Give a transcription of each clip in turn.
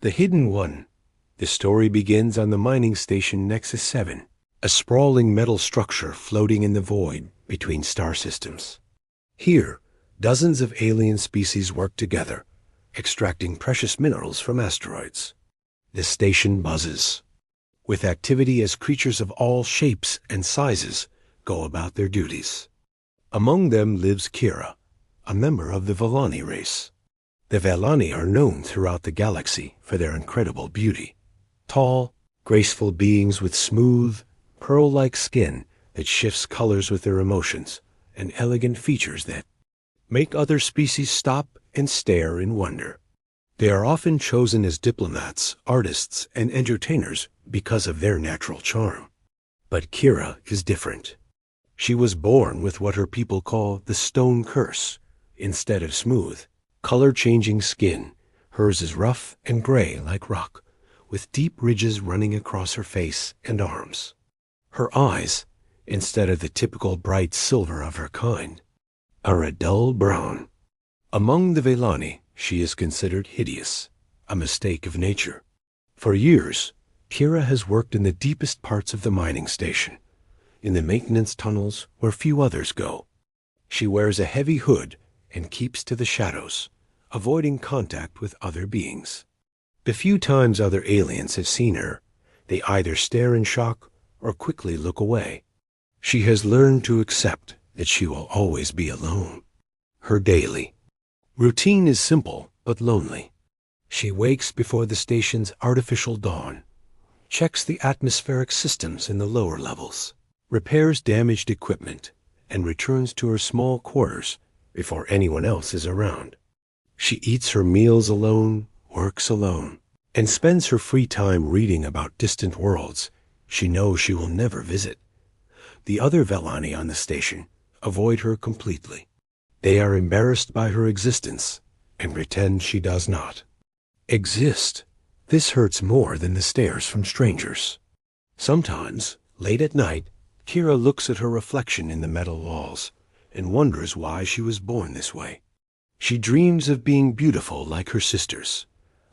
The Hidden One. The story begins on the mining station Nexus 7, a sprawling metal structure floating in the void between star systems. Here, dozens of alien species work together, extracting precious minerals from asteroids. The station buzzes with activity as creatures of all shapes and sizes go about their duties. Among them lives Kira, a member of the Vellani race. The Vellani are known throughout the galaxy for their incredible beauty. Tall, graceful beings with smooth, pearl-like skin that shifts colors with their emotions, and elegant features that make other species stop and stare in wonder. They are often chosen as diplomats, artists, and entertainers because of their natural charm. But Kira is different. She was born with what her people call the stone curse. Instead of smooth, color-changing skin, hers is rough and gray like rock, with deep ridges running across her face and arms. Her eyes, instead of the typical bright silver of her kind, are a dull brown. Among the Vellani, she is considered hideous, a mistake of nature. For years, Kira has worked in the deepest parts of the mining station, in the maintenance tunnels where few others go. She wears a heavy hood and keeps to the shadows, avoiding contact with other beings. The few times other aliens have seen her, they either stare in shock or quickly look away. She has learned to accept that she will always be alone. Her daily routine is simple but lonely. She wakes before the station's artificial dawn, checks the atmospheric systems in the lower levels, repairs damaged equipment, and returns to her small quarters before anyone else is around. She eats her meals alone, works alone, and spends her free time reading about distant worlds she knows she will never visit. The other Vellani on the station avoid her completely. They are embarrassed by her existence and pretend she does not exist. This hurts more than the stares from strangers. Sometimes, late at night, Kira looks at her reflection in the metal walls and wonders why she was born this way. She dreams of being beautiful like her sisters,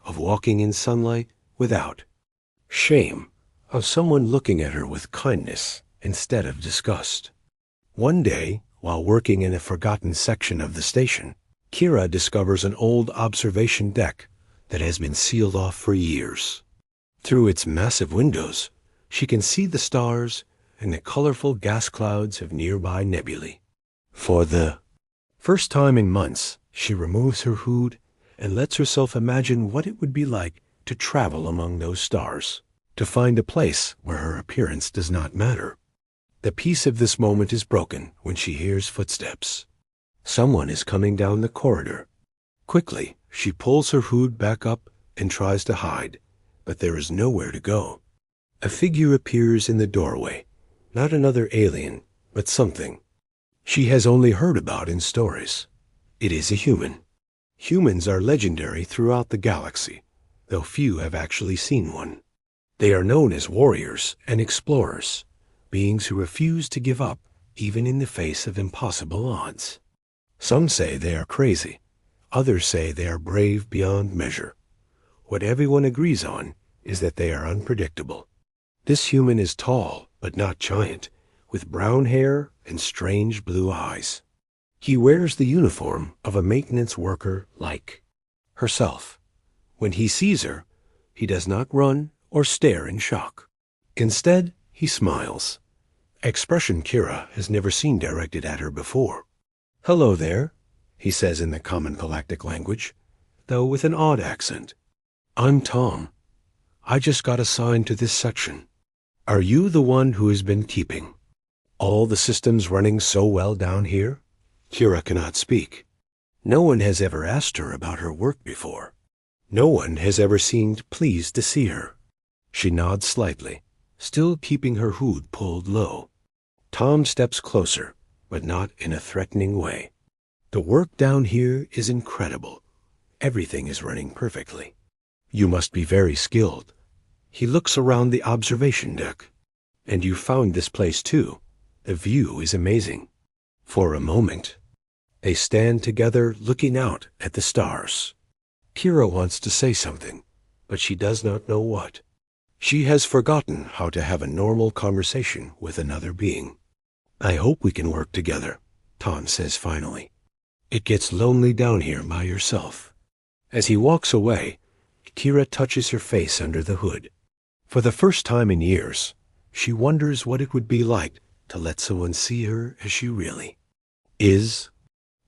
of walking in sunlight without shame, of someone looking at her with kindness instead of disgust. One day, while working in a forgotten section of the station, Kira discovers an old observation deck that has been sealed off for years. Through its massive windows, she can see the stars and the colorful gas clouds of nearby nebulae. For the first time in months, she removes her hood and lets herself imagine what it would be like to travel among those stars, to find a place where her appearance does not matter. The peace of this moment is broken when she hears footsteps. Someone is coming down the corridor. Quickly, she pulls her hood back up and tries to hide, but there is nowhere to go. A figure appears in the doorway, not another alien, but something she has only heard about in stories. It is a human. Humans are legendary throughout the galaxy, though few have actually seen one. They are known as warriors and explorers, beings who refuse to give up even in the face of impossible odds. Some say they are crazy. Others say they are brave beyond measure. What everyone agrees on is that they are unpredictable. This human is tall, but not giant, with brown hair and strange blue eyes. He wears the uniform of a maintenance worker like herself. When he sees her, he does not run or stare in shock. Instead, he smiles, expression Kira has never seen directed at her before. "Hello there," he says in the common galactic language, though with an odd accent. "I'm Tom. I just got assigned to this section. Are you the one who has been keeping all the systems running so well down here?" Kira cannot speak. No one has ever asked her about her work before. No one has ever seemed pleased to see her. She nods slightly, still keeping her hood pulled low. Tom steps closer, but not in a threatening way. "The work down here is incredible. Everything is running perfectly. You must be very skilled." He looks around the observation deck. "And you found this place too. The view is amazing." For a moment, they stand together looking out at the stars. Kira wants to say something, but she does not know what. She has forgotten how to have a normal conversation with another being. "I hope we can work together," Tom says finally. "It gets lonely down here by yourself." As he walks away, Kira touches her face under the hood. For the first time in years, she wonders what it would be like to let someone see her as she really is.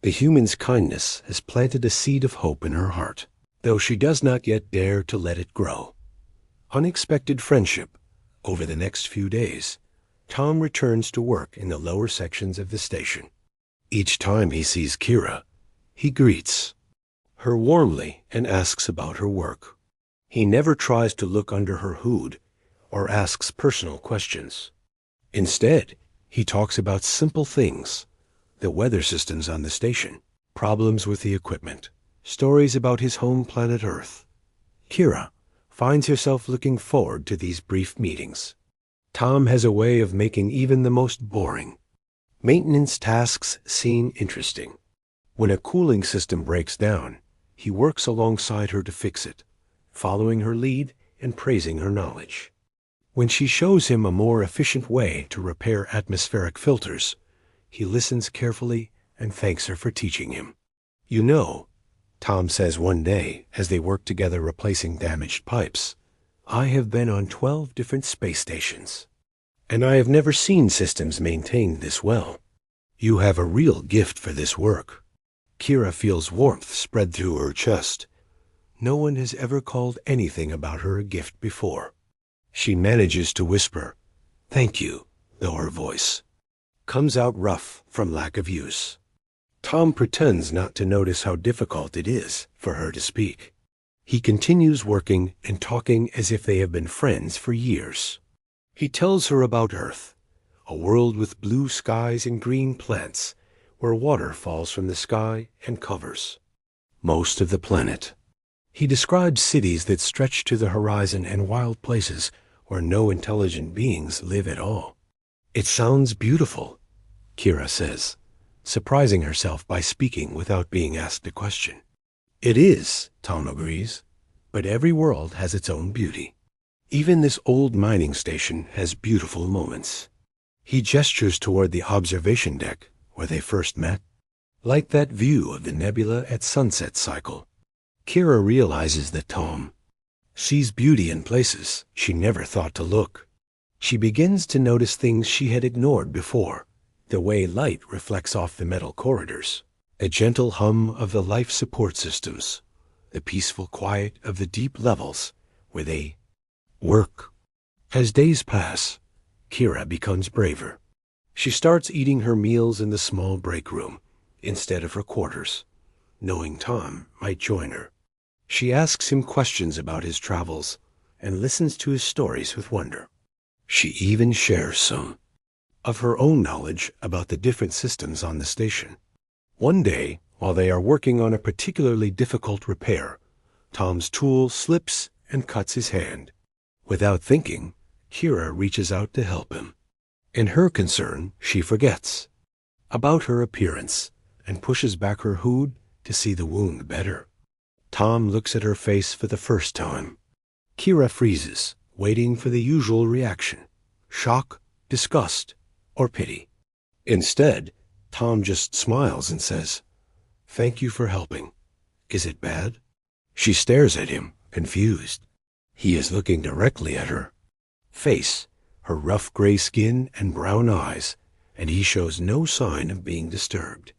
The human's kindness has planted a seed of hope in her heart, though she does not yet dare to let it grow. Unexpected friendship. Over the next few days, Tom returns to work in the lower sections of the station. Each time he sees Kira, he greets her warmly and asks about her work. He never tries to look under her hood or asks personal questions. Instead, he talks about simple things: the weather systems on the station, problems with the equipment, stories about his home planet Earth. Kira finds herself looking forward to these brief meetings. Tom has a way of making even the most boring maintenance tasks seem interesting. When a cooling system breaks down, he works alongside her to fix it, following her lead and praising her knowledge. When she shows him a more efficient way to repair atmospheric filters, he listens carefully and thanks her for teaching him. "You know," Tom says one day as they work together replacing damaged pipes, "I have been on 12 different space stations, and I have never seen systems maintained this well. You have a real gift for this work." Kira feels warmth spread through her chest. No one has ever called anything about her a gift before. She manages to whisper, "Thank you," though her voice comes out rough from lack of use. Tom pretends not to notice how difficult it is for her to speak. He continues working and talking as if they have been friends for years. He tells her about Earth, a world with blue skies and green plants, where water falls from the sky and covers most of the planet. He describes cities that stretch to the horizon and wild places where no intelligent beings live at all. "It sounds beautiful," Kira says, surprising herself by speaking without being asked a question. "It is," Tom agrees, "but every world has its own beauty. Even this old mining station has beautiful moments." He gestures toward the observation deck where they first met. "Like that view of the nebula at sunset cycle." Kira realizes that Tom sees beauty in places she never thought to look. She begins to notice things she had ignored before: the way light reflects off the metal corridors, a gentle hum of the life support systems, the peaceful quiet of the deep levels where they work. As days pass, Kira becomes braver. She starts eating her meals in the small break room instead of her quarters, knowing Tom might join her. She asks him questions about his travels and listens to his stories with wonder. She even shares some of her own knowledge about the different systems on the station. One day, while they are working on a particularly difficult repair, Tom's tool slips and cuts his hand. Without thinking, Kira reaches out to help him. In her concern, she forgets about her appearance and pushes back her hood to see the wound better. Tom looks at her face for the first time. Kira freezes, waiting for the usual reaction: shock, disgust, or pity. Instead, Tom just smiles and says, "Thank you for helping. Is it bad?" She stares at him, confused. He is looking directly at her face, her rough gray skin and brown eyes, and he shows no sign of being disturbed.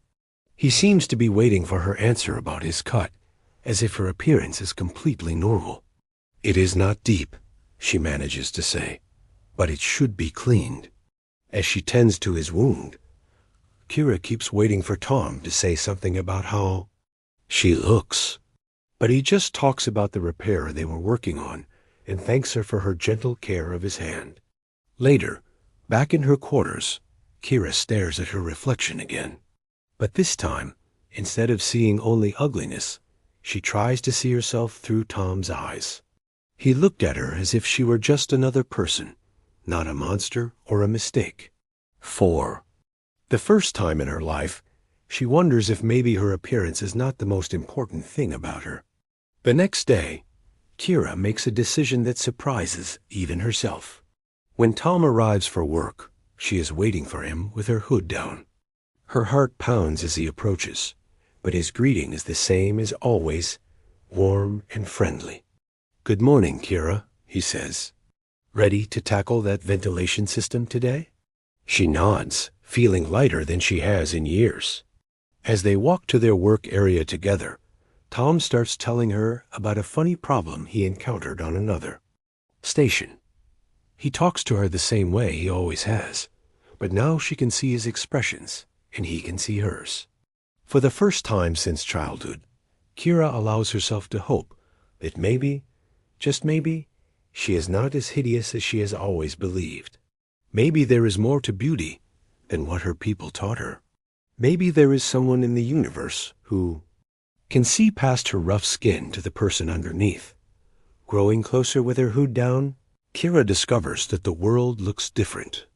He seems to be waiting for her answer about his cut, as if her appearance is completely normal. "It is not deep," she manages to say, "but it should be cleaned." As she tends to his wound, Kira keeps waiting for Tom to say something about how she looks, but he just talks about the repair they were working on and thanks her for her gentle care of his hand. Later, back in her quarters, Kira stares at her reflection again. But this time, instead of seeing only ugliness, she tries to see herself through Tom's eyes. He looked at her as if she were just another person, not a monster or a mistake. 4. The first time in her life, she wonders if maybe her appearance is not the most important thing about her. The next day, Kira makes a decision that surprises even herself. When Tom arrives for work, she is waiting for him with her hood down. Her heart pounds as he approaches, but his greeting is the same as always, warm and friendly. "Good morning, Kira," he says. "Ready to tackle that ventilation system today?" She nods, feeling lighter than she has in years. As they walk to their work area together, Tom starts telling her about a funny problem he encountered on another station. He talks to her the same way he always has, but now she can see his expressions, and he can see hers. For the first time since childhood, Kira allows herself to hope that maybe, just maybe, she is not as hideous as she has always believed. Maybe there is more to beauty than what her people taught her. Maybe there is someone in the universe who can see past her rough skin to the person underneath. Growing closer with her hood down, Kira discovers that the world looks different.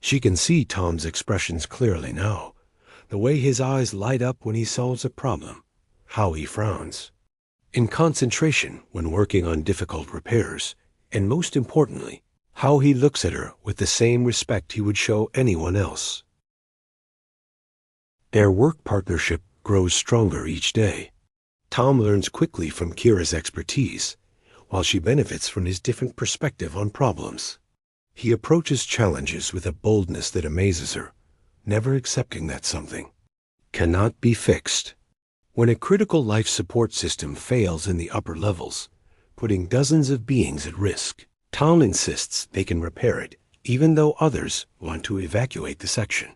She can see Tom's expressions clearly now, the way his eyes light up when he solves a problem, how he frowns in concentration when working on difficult repairs, and most importantly, how he looks at her with the same respect he would show anyone else. Their work partnership grows stronger each day. Tom learns quickly from Kira's expertise, while she benefits from his different perspective on problems. He approaches challenges with a boldness that amazes her, never accepting that something cannot be fixed. When a critical life support system fails in the upper levels, putting dozens of beings at risk, Tom insists they can repair it, even though others want to evacuate the section.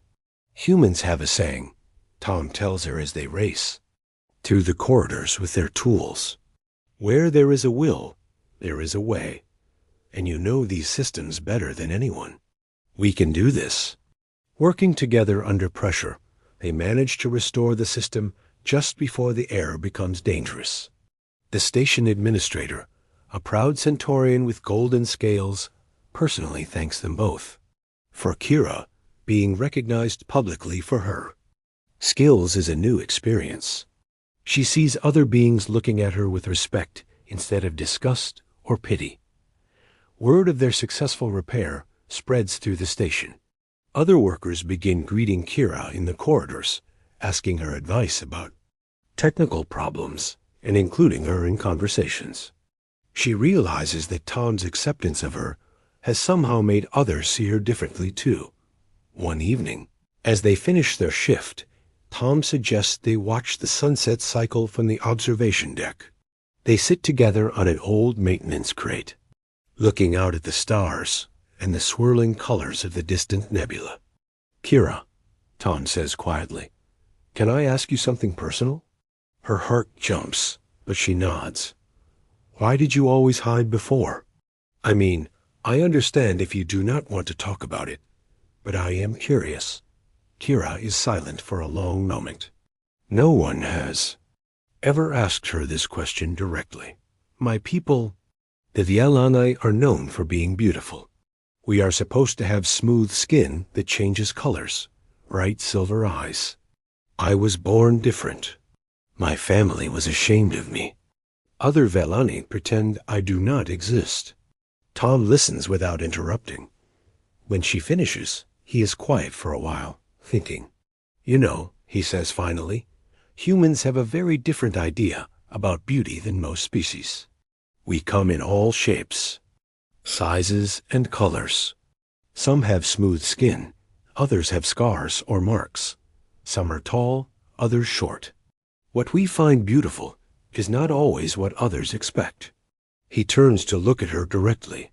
Humans have a saying, Tom tells her as they race through the corridors with their tools. Where there is a will, there is a way, and you know these systems better than anyone. We can do this. Working together under pressure, they manage to restore the system just before the air becomes dangerous. The station administrator, a proud Centaurian with golden scales, personally thanks them both. For Kira, being recognized publicly for her skills is a new experience. She sees other beings looking at her with respect instead of disgust or pity. Word of their successful repair spreads through the station. Other workers begin greeting Kira in the corridors, asking her advice about technical problems and including her in conversations. She realizes that Tom's acceptance of her has somehow made others see her differently too. One evening, as they finish their shift, Tom suggests they watch the sunset cycle from the observation deck. They sit together on an old maintenance crate, looking out at the stars and the swirling colors of the distant nebula. "Kira," Tom says quietly, "can I ask you something personal?" Her heart jumps, but she nods. "Why did you always hide before? I mean, I understand if you do not want to talk about it, but I am curious." Kira is silent for a long moment. No one has ever asked her this question directly. "My people, the Vielani, are known for being beautiful. We are supposed to have smooth skin that changes colors, bright silver eyes. I was born different. My family was ashamed of me. Other Vielani pretend I do not exist." Tom listens without interrupting. When she finishes, he is quiet for a while, thinking. "You know," he says finally, "humans have a very different idea about beauty than most species. We come in all shapes, sizes, and colors. Some have smooth skin, others have scars or marks. Some are tall, others short. What we find beautiful is not always what others expect." He turns to look at her directly.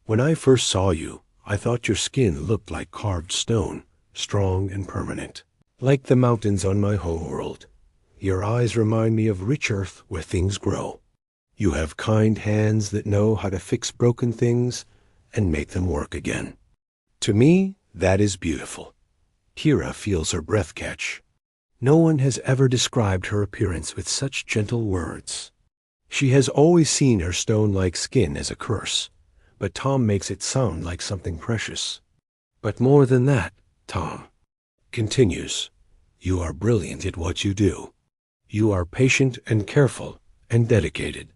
"When I first saw you, I thought your skin looked like carved stone, strong and permanent, like the mountains on my homeworld. Your eyes remind me of rich earth where things grow. You have kind hands that know how to fix broken things and make them work again. To me, that is beautiful." Kira feels her breath catch. No one has ever described her appearance with such gentle words. She has always seen her stone-like skin as a curse, but Tom makes it sound like something precious. "But more than that," Tom continues, "you are brilliant at what you do. You are patient and careful and dedicated.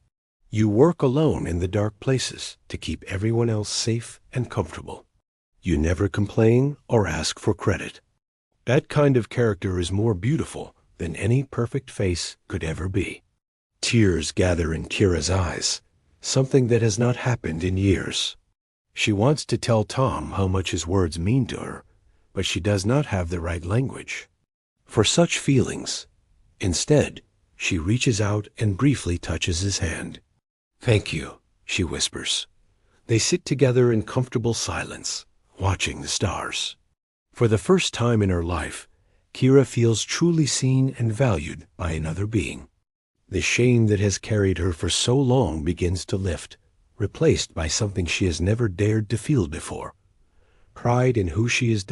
You work alone in the dark places to keep everyone else safe and comfortable. You never complain or ask for credit. That kind of character is more beautiful than any perfect face could ever be. Tears gather in Kira's eyes, something that has not happened in years. She wants to tell Tom how much his words mean to her, but she does not have the right language for such feelings. Instead, she reaches out and briefly touches his hand. "Thank you," she whispers. They sit together in comfortable silence, watching the stars. For the first time in her life, Kira feels truly seen and valued by another being. The shame that has carried her for so long begins to lift, replaced by something she has never dared to feel before. Pride in who she is.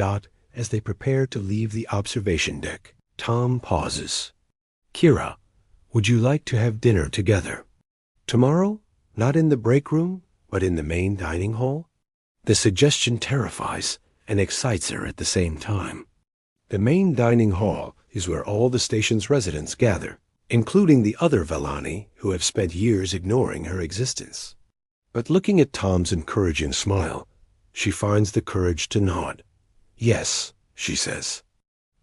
As they prepare to leave the observation deck, Tom pauses. "Kira, would you like to have dinner together? Tomorrow, not in the break room, but in the main dining hall?" The suggestion terrifies and excites her at the same time. The main dining hall is where all the station's residents gather, including the other Vellani who have spent years ignoring her existence. But looking at Tom's encouraging smile, she finds the courage to nod. "Yes," she says.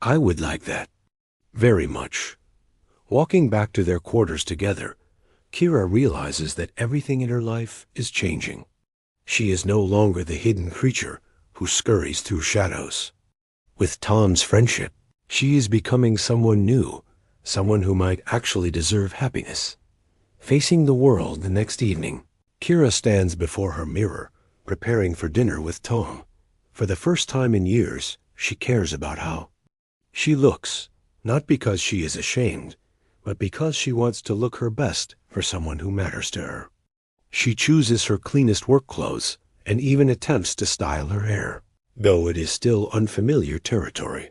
"I would like that. Very much." Walking back to their quarters together, Kira realizes that everything in her life is changing. She is no longer the hidden creature who scurries through shadows. With Tom's friendship, she is becoming someone new, someone who might actually deserve happiness. Facing the world the next evening, Kira stands before her mirror, preparing for dinner with Tom. For the first time in years, she cares about how she looks, not because she is ashamed, but because she wants to look her best for someone who matters to her. She chooses her cleanest work clothes and even attempts to style her hair, though it is still unfamiliar territory.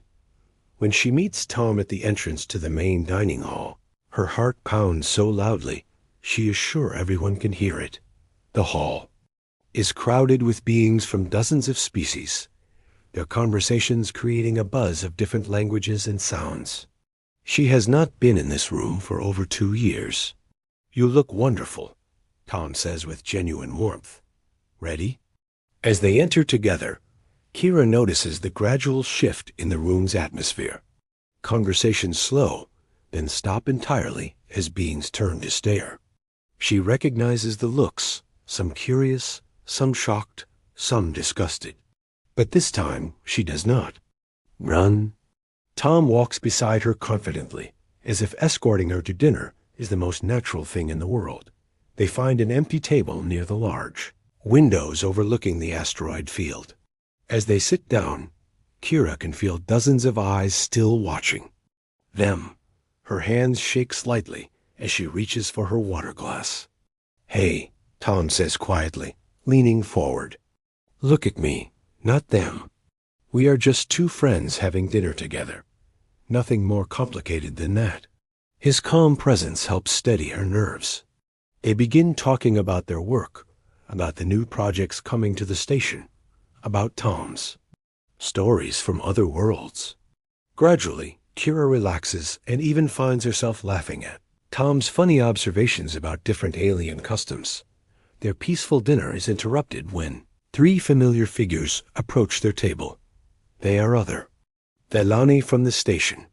When she meets Tom at the entrance to the main dining hall, her heart pounds so loudly she is sure everyone can hear it. The hall is crowded with beings from dozens of species, their conversations creating a buzz of different languages and sounds. She has not been in this room for over 2 years. "You look wonderful," Tom says with genuine warmth. "Ready?" As they enter together, Kira notices the gradual shift in the room's atmosphere. Conversations slow, then stop entirely as beings turn to stare. She recognizes the looks, some curious, some shocked, some disgusted. But this time she does not run. Tom walks beside her confidently, as if escorting her to dinner is the most natural thing in the world. They find an empty table near the large windows overlooking the asteroid field. As they sit down, Kira can feel dozens of eyes still watching them. Her hands shake slightly as she reaches for her water glass. "Hey," Tom says quietly, leaning forward. "Look at me, not them. We are just 2 friends having dinner together. Nothing more complicated than that." His calm presence helps steady her nerves. They begin talking about their work, about the new projects coming to the station, about Tom's stories from other worlds. Gradually, Kira relaxes and even finds herself laughing at Tom's funny observations about different alien customs. Their peaceful dinner is interrupted when 3 familiar figures approach their table. They are other Vellani from the station,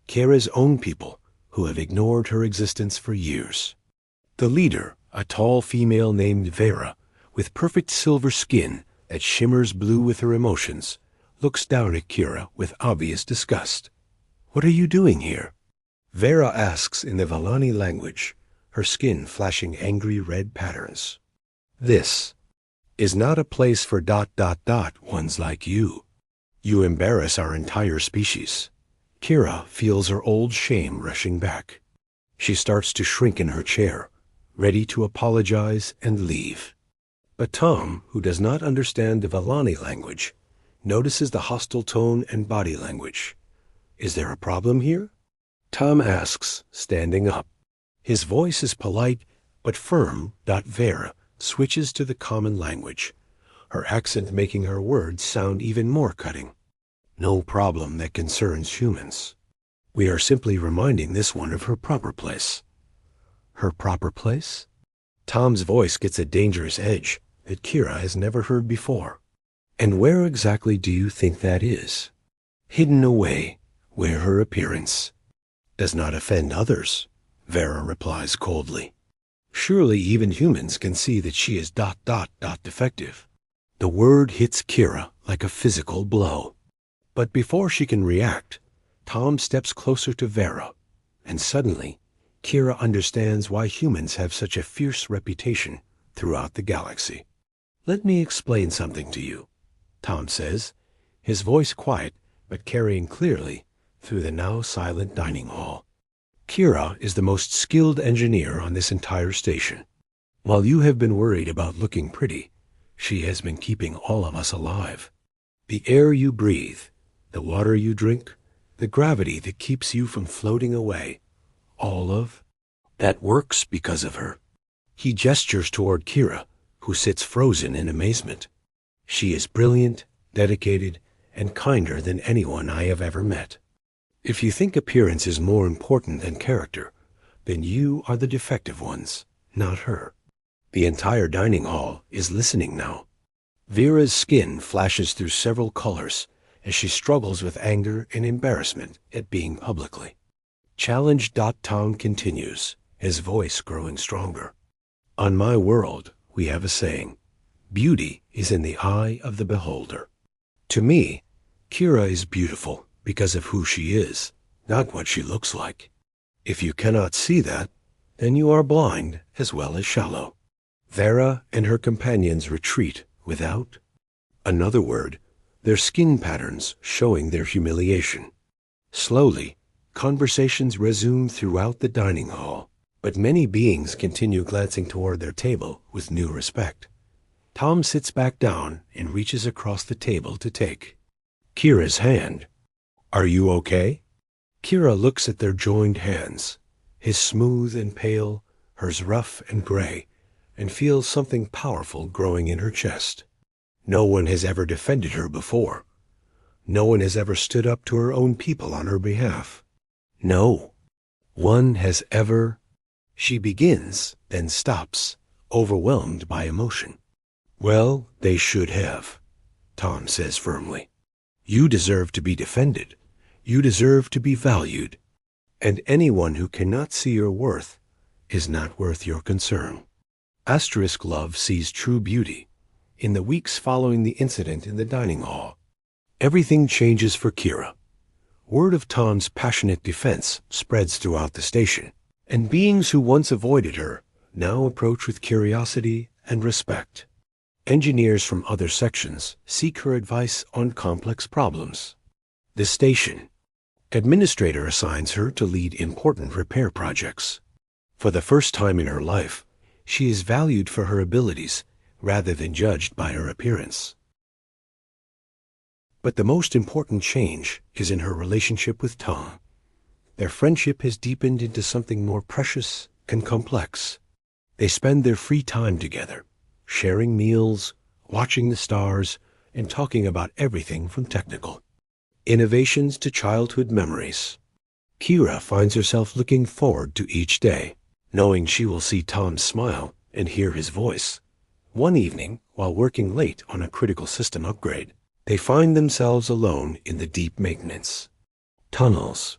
Kira's own people who have ignored her existence for years. The leader, a tall female named Vera, with perfect silver skin that shimmers blue with her emotions, looks down at Kira with obvious disgust. "What are you doing here?" Vera asks in the Vellani language, her skin flashing angry red patterns. "This is not a place for ... ones like you. You embarrass our entire species." Kira feels her old shame rushing back. She starts to shrink in her chair, ready to apologize and leave. But Tom, who does not understand the Vellani language, notices the hostile tone and body language. "Is there a problem here?" Tom asks, standing up. His voice is polite but firm. Vera switches to the common language, her accent making her words sound even more cutting. "No problem that concerns humans. We are simply reminding this one of her proper place." "Her proper place?" Tom's voice gets a dangerous edge that Kira has never heard before. And where exactly do you think that is? Hidden away, where her appearance does not offend others, Vera replies coldly. Surely even humans can see that she is ... defective. The word hits Kira like a physical blow. But before she can react, Tom steps closer to Vera, and suddenly, Kira understands why humans have such a fierce reputation throughout the galaxy. Let me explain something to you, Tom says, his voice quiet but carrying clearly through the now silent dining hall. Kira is the most skilled engineer on this entire station. While you have been worried about looking pretty, she has been keeping all of us alive. The air you breathe, the water you drink, the gravity that keeps you from floating away, all of that works because of her. He gestures toward Kira, who sits frozen in amazement. She is brilliant, dedicated, and kinder than anyone I have ever met. If you think appearance is more important than character, then you are the defective ones, not her. The entire dining hall is listening now. Vera's skin flashes through several colors as she struggles with anger and embarrassment at being publicly. Challenge. Tom continues, his voice growing stronger. On my world, we have a saying, beauty is in the eye of the beholder. To me, Kira is beautiful because of who she is, not what she looks like. If you cannot see that, then you are blind as well as shallow. Vera and her companions retreat without another word, their skin patterns showing their humiliation. Slowly, conversations resume throughout the dining hall, but many beings continue glancing toward their table with new respect. Tom sits back down and reaches across the table to take Kira's hand. Are you okay? Kira looks at their joined hands, his smooth and pale, hers rough and gray, and feels something powerful growing in her chest. No one has ever defended her before. No one has ever stood up to her own people on her behalf. No one has ever... She begins, then stops, overwhelmed by emotion. Well, they should have, Tom says firmly. You deserve to be defended. You deserve to be valued. And anyone who cannot see your worth is not worth your concern. Asterisk love sees true beauty. In the weeks following the incident in the dining hall, everything changes for Kira. Word of Tom's passionate defense spreads throughout the station, and beings who once avoided her now approach with curiosity and respect. Engineers from other sections seek her advice on complex problems. The station administrator assigns her to lead important repair projects. For the first time in her life, she is valued for her abilities rather than judged by her appearance. But the most important change is in her relationship with Tom. Their friendship has deepened into something more precious and complex. They spend their free time together, sharing meals, watching the stars, and talking about everything from technical innovations to childhood memories. Kira finds herself looking forward to each day, knowing she will see Tom smile and hear his voice. One evening, while working late on a critical system upgrade, they find themselves alone in the deep maintenance tunnels.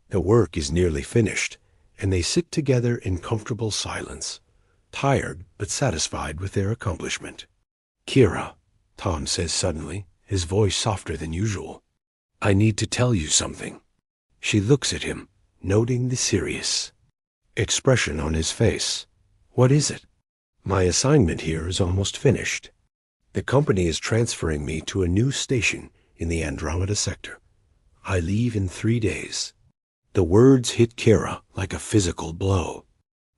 The work is nearly finished, and they sit together in comfortable silence, tired but satisfied with their accomplishment. Kira, Tom says suddenly, his voice softer than usual. I need to tell you something. She looks at him, noting the serious expression on his face. What is it? My assignment here is almost finished. The company is transferring me to a new station in the Andromeda sector. I leave in 3 days. The words hit Kira like a physical blow.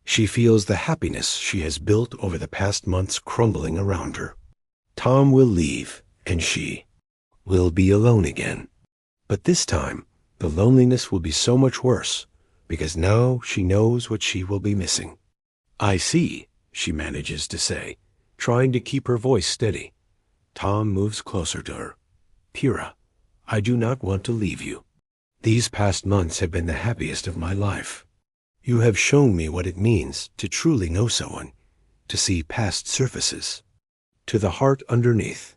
She feels the happiness she has built over the past months crumbling around her. Tom will leave, and she will be alone again. But this time, the loneliness will be so much worse, because now she knows what she will be missing. I see, she manages to say, trying to keep her voice steady. Tom moves closer to her. Kira, I do not want to leave you. These past months have been the happiest of my life. You have shown me what it means to truly know someone, to see past surfaces, to the heart underneath.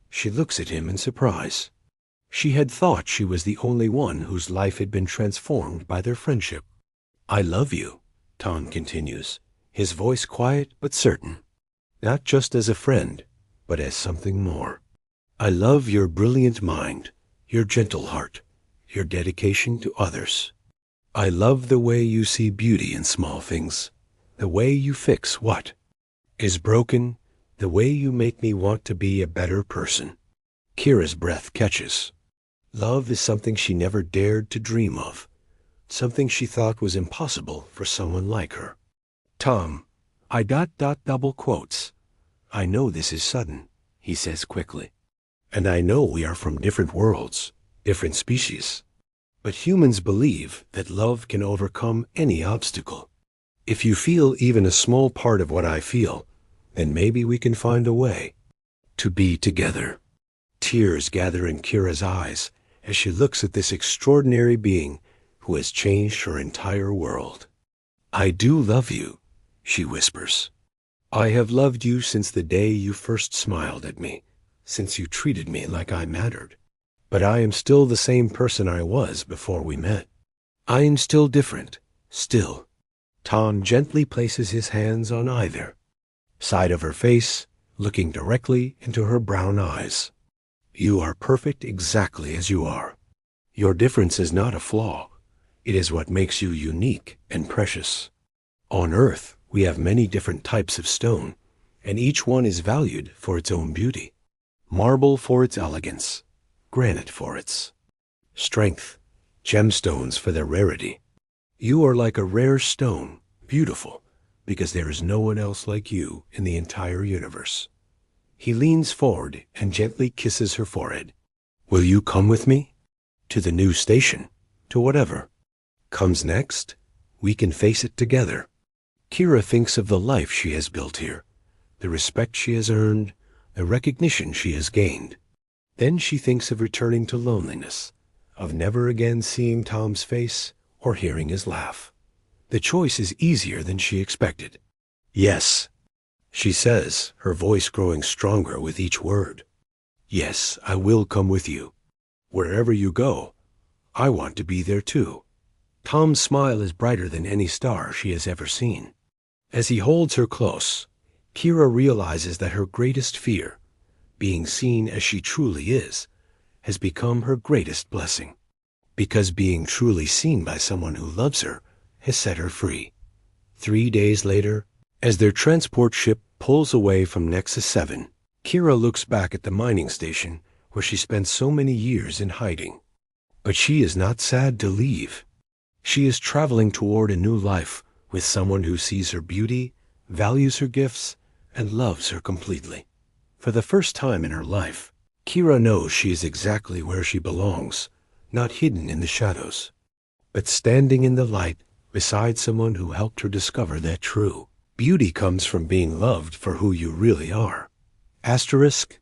She looks at him in surprise. She had thought she was the only one whose life had been transformed by their friendship. "I love you," Tom continues, his voice quiet but certain. "Not just as a friend, but as something more. I love your brilliant mind, your gentle heart, your dedication to others. I love the way you see beauty in small things, the way you fix what is broken, the way you make me want to be a better person." Kira's breath catches. Love is something she never dared to dream of, something she thought was impossible for someone like her. "Tom, double quotes. I know this is sudden," he says quickly. "And I know we are from different worlds, different species. But humans believe that love can overcome any obstacle. If you feel even a small part of what I feel, then maybe we can find a way to be together." Tears gather in Kira's eyes as she looks at this extraordinary being who has changed her entire world. "I do love you," she whispers. "I have loved you since the day you first smiled at me, since you treated me like I mattered. But I am still the same person I was before we met. I am still different, still." Tom gently places his hands on either side of her face, looking directly into her brown eyes. "You are perfect exactly as you are. Your difference is not a flaw. It is what makes you unique and precious. On Earth, we have many different types of stone, and each one is valued for its own beauty. Marble for its elegance, granite for its strength, gemstones for their rarity. You are like a rare stone, beautiful, because there is no one else like you in the entire universe." He leans forward and gently kisses her forehead. "Will you come with me? To the new station, to whatever comes next? We can face it together." Kira thinks of the life she has built here, the respect she has earned, the recognition she has gained. Then she thinks of returning to loneliness, of never again seeing Tom's face or hearing his laugh. The choice is easier than she expected. "Yes," she says, her voice growing stronger with each word. "Yes, I will come with you. Wherever you go, I want to be there too." Tom's smile is brighter than any star she has ever seen. As he holds her close, Kira realizes that her greatest fear, being seen as she truly is, has become her greatest blessing. Because being truly seen by someone who loves her has set her free. 3 days later, as their transport ship pulls away from Nexus 7, Kira looks back at the mining station where she spent so many years in hiding. But she is not sad to leave. She is traveling toward a new life with someone who sees her beauty, values her gifts, and loves her completely. For the first time in her life, Kira knows she is exactly where she belongs, not hidden in the shadows, but standing in the light beside someone who helped her discover that true beauty comes from being loved for who you really are. Asterisk,